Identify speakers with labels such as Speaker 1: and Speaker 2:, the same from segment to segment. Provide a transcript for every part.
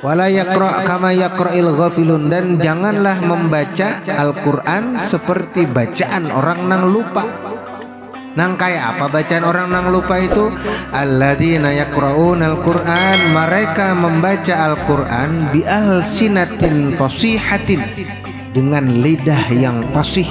Speaker 1: Wala yaqra' kama yaqra'il ghafilun, dan janganlah membaca Al-Qur'an seperti bacaan orang nang lupa. Nang kayak apa bacaan orang nang lupa itu? Alladzina yaqra'unal Qur'an, mereka membaca Al-Qur'an bi alsinatin fasihatin, dengan lidah yang fasih,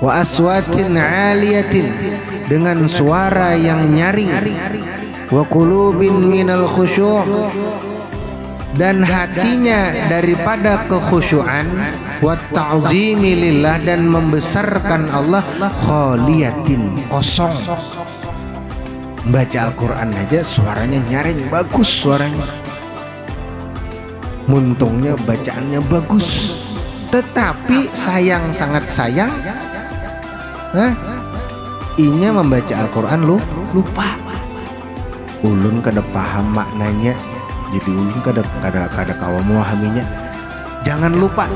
Speaker 1: wa aswatin 'aliyatin, dengan suara yang nyaring, wa qulubin minal khusyu', dan hatinya daripada kekhusyuan, wa ta'zimi lillah, dan membesarkan Allah, khaliyatin, kosong. Baca Al-Quran aja suaranya nyaring, bagus suaranya, muntungnya bacaannya bagus, tetapi sayang, sangat sayang, inya membaca Al-Quran lupa. Ulun kada paham maknanya, jadi ulun kada kawa memahaminya. Jangan lupa,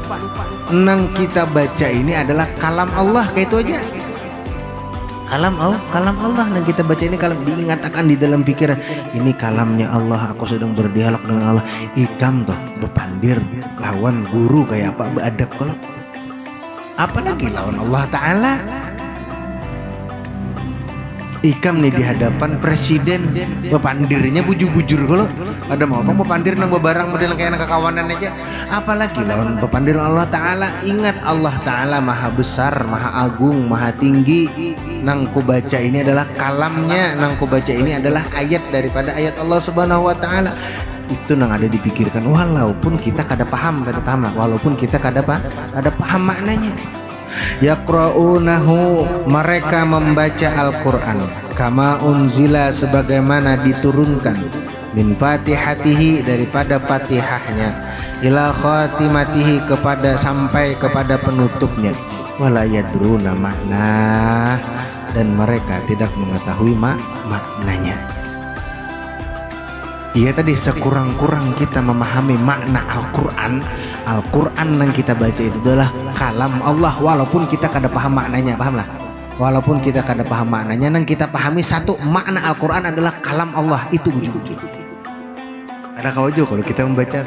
Speaker 1: nang kita baca ini adalah kalam Allah, kayak itu aja. Kalam Allah nang kita baca ini, kalau diingatkan di dalam pikiran, ini kalamnya Allah, aku sedang berdialog dengan Allah. Ikam toh bepandir lawan guru kayak apa, beadab kalau, apalagi lawan Allah Ta'ala. Ikam nih di hadapan presiden, bepandirnya bujur-bujur kalau ada mau kamu bepandir nang bebarang model kayak nang kekawanan aja, apalagi lawan bepandir Allah Ta'ala. Ingat Allah Ta'ala maha besar, maha agung, maha tinggi. Nang ku baca ini adalah kalamnya, nang ku baca ini adalah ayat daripada ayat Allah Subhanahu wa Ta'ala. Itu nang ada dipikirkan, walaupun kita kada paham lah, walaupun kita kada paham maknanya. Yaqra'unahu, mereka membaca Al-Quran, kama unzila, sebagaimana diturunkan, min fatihatihi, daripada fatihahnya, ila khatimatihi, kepada sampai kepada penutupnya, wala yadruna makna, dan mereka tidak mengetahui maknanya. Iya tadi, sekurang-kurang kita memahami makna Al-Quran yang kita baca itu adalah kalam Allah, walaupun kita kada paham maknanya, pahamlah. Walaupun kita kada paham maknanya, nang kita pahami satu, makna Al-Quran adalah kalam Allah, itu wujud. Ada kawajo kalau kita membaca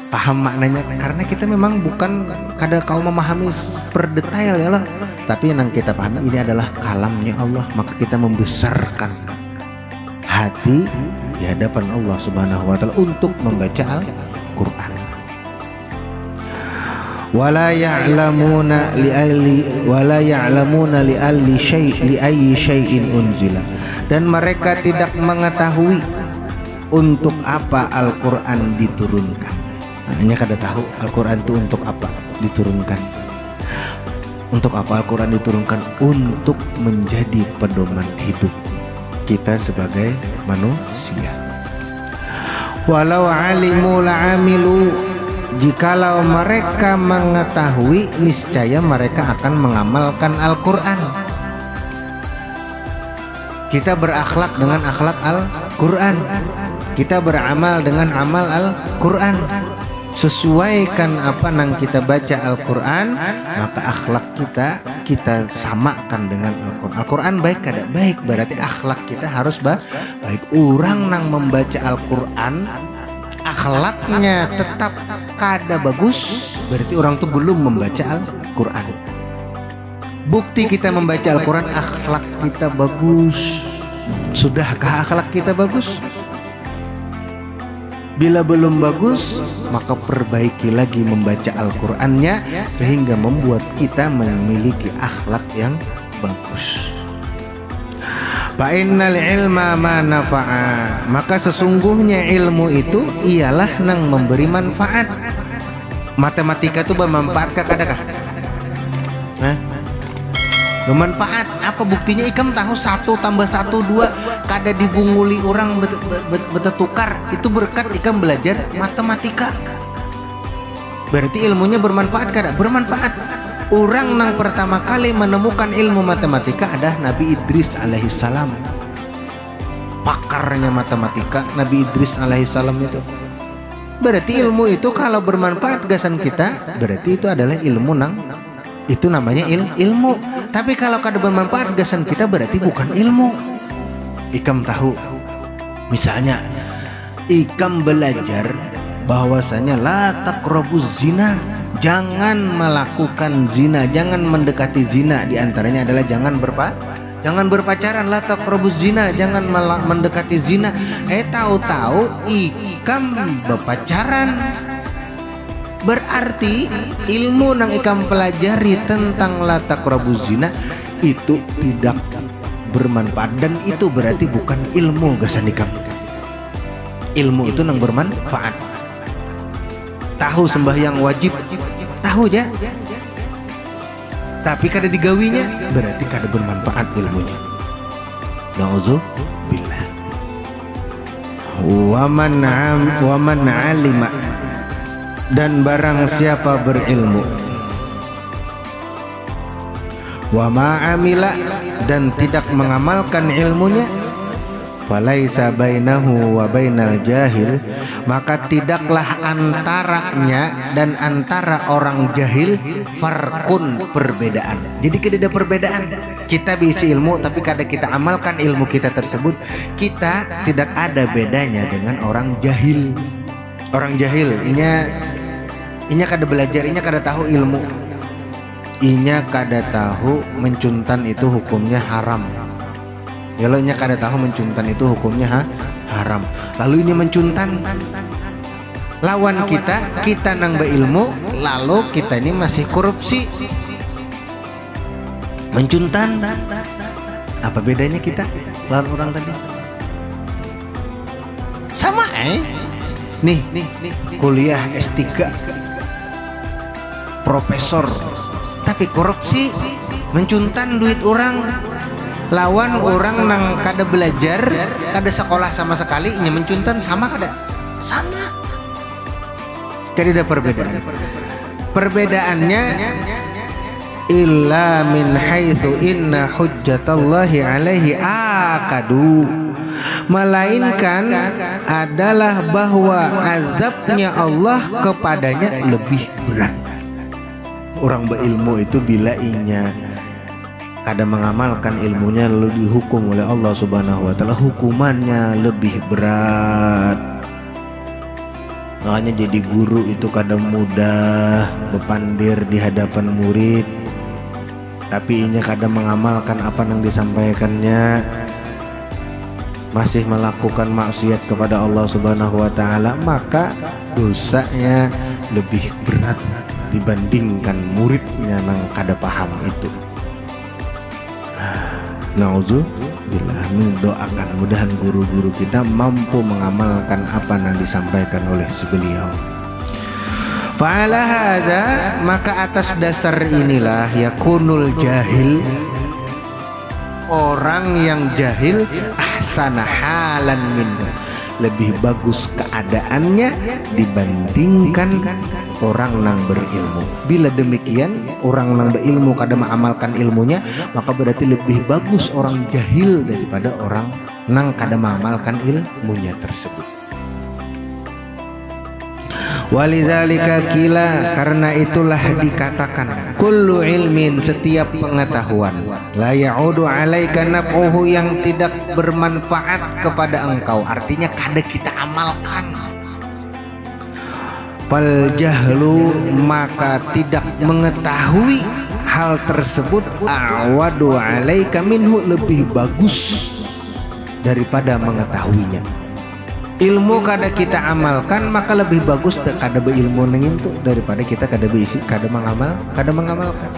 Speaker 1: paham maknanya, karena kita memang bukan kada kau memahami per detail ya lah, tapi yang kita pahami ini adalah kalamnya Allah, maka kita membesarkan hati di hadapan Allah Subhanahu wa Ta'ala untuk membaca Al-Quran. Wala ya'lamuna li ayyi syai'in unzila, dan mereka tidak mengetahui untuk apa Al-Quran diturunkan. Hanya kada tahu Al-Quran itu untuk apa diturunkan. Untuk apa Al-Quran diturunkan? Untuk menjadi pedoman hidup kita sebagai manusia. Walau alimu la'amilu, jikalau mereka mengetahui, niscaya mereka akan mengamalkan Al-Quran. Kita berakhlak dengan akhlak Al-Quran, kita beramal dengan amal Al-Quran. Sesuaikan apa nang kita baca Al-Quran, maka akhlak kita samakan dengan Al-Quran. Al-Quran baik kada baik, berarti akhlak kita harus baik. Orang nang membaca Al-Quran akhlaknya tetap kada bagus, berarti orang tuh belum membaca Al-Quran. Bukti kita membaca Al-Quran, akhlak kita bagus. Sudahkah akhlak kita bagus? Bila belum bagus, maka perbaiki lagi membaca Al-Qur'annya, sehingga membuat kita memiliki akhlak yang bagus. Fa innal ilma ma nafa'a, maka sesungguhnya ilmu itu ialah nang memberi manfaat. Matematika itu bermanfaat kadakah? Bermanfaat. Apa buktinya? Ikam tahu 1 tambah 1 2 kada dibunguli orang betetukar. Itu berkat ikam belajar matematika. Berarti ilmunya bermanfaat kada? Bermanfaat. Orang nang pertama kali menemukan ilmu matematika adalah Nabi Idris alaihissalam. Pakarnya matematika Nabi Idris alaihissalam itu. Berarti ilmu itu kalau bermanfaat gasan kita, berarti itu adalah ilmu nang, itu namanya ilmu. Tapi kalau kada bermanfaat gasan kita, berarti bukan ilmu. Ikam tahu, misalnya ikam belajar bahwasanya la taqrabuz zina, jangan melakukan zina, jangan mendekati zina. Di antaranya adalah jangan berpacaran, la taqrabuz zina, jangan mendekati zina. Tahu-tahu ikam berpacaran. Berarti ilmu nang ikam pelajari tentang la taqrabuz zina itu tidak bermanfaat, dan itu berarti bukan ilmu gasan ikam. Ilmu itu nang bermanfaat. Tahu sembahyang wajib, tahu ya, tapi kada digawinya, berarti kada bermanfaat ilmunya. Nauzubillah. Wa man alima, dan barang siapa berilmu, wa ma amila, dan tidak mengamalkan ilmunya, falaisa bainahu wa bainal jahil, maka tidaklah antaranya dan antara orang jahil farqun, perbedaan. Jadi tidak ada perbedaan. Kita bisa ilmu tapi kada kita amalkan ilmu kita tersebut, kita tidak ada bedanya dengan orang jahil. Orang jahil inya kada belajar, inya kada tahu ilmu, inya kada tahu mencuntan itu hukumnya haram. Ya lo nya kada tahu mencuntan itu hukumnya haram. Lalu ini mencuntan lawan kita nang beilmu, lalu kita ini masih korupsi. Mencuntan, apa bedanya kita lawan orang tadi? Sama nih kuliah S3, profesor, tapi korupsi, mencuntan duit orang. Lawan orang nang kada belajar, kada sekolah sama sekali, ini mencuntan, sama kada? Sama. Kada ada perbedaan. Perbedaannya illa min haitsu inna hujjatallahi alaihi akadu, melainkan adalah bahwa azabnya Allah kepadanya lebih berat. Orang berilmu itu bila inya kada mengamalkan ilmunya lalu dihukum oleh Allah Subhanahu wa taala, hukumannya lebih berat. Makanya jadi guru itu kada mudah bepandir di hadapan murid, tapi inya kada mengamalkan apa yang disampaikannya, masih melakukan maksiat kepada Allah Subhanahu wa taala, maka dosanya lebih berat dibandingkan muridnya nang kada paham itu. Nauzubillah, mendoakan mudahan guru-guru kita mampu mengamalkan apa yang disampaikan oleh beliau. Fa'ala hadza, maka atas dasar inilah yakunul jahil, orang yang jahil, ahsana halan minhu, lebih bagus keadaannya dibandingkan orang nang berilmu. Bila demikian, orang nang berilmu kada mengamalkan ilmunya, maka berarti lebih bagus orang jahil daripada orang nang kada mengamalkan ilmunya tersebut. Walidzalika kila, karena itulah dikatakan kullu ilmin, setiap pengetahuan, la ya'udu alaika naf'uhu, yang tidak bermanfaat kepada engkau, artinya kada kita amalkan. Fal jahlu, maka tidak mengetahui hal tersebut, awadu alaika minhu, lebih bagus daripada mengetahuinya. Ilmu kada kita amalkan, maka lebih bagus kada beilmu nengintu daripada kita kada mengamalkan.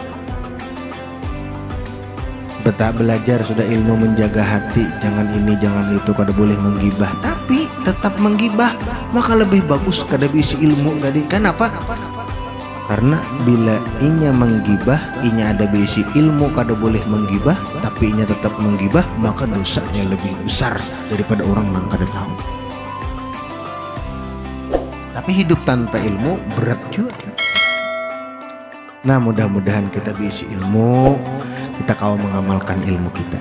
Speaker 1: Tetap belajar sudah ilmu menjaga hati, jangan ini jangan itu, kada boleh menggibah, tapi tetap menggibah, maka lebih bagus kada bisi ilmu tadi. Kenapa? Karena bila inya menggibah, inya ada bisi ilmu kada boleh menggibah, tapi inya tetap menggibah, maka dosanya lebih besar daripada orang yang kada tahu. Tapi hidup tanpa ilmu berat juga. Nah, mudah-mudahan kita bisa ilmu, kita kau mengamalkan ilmu kita.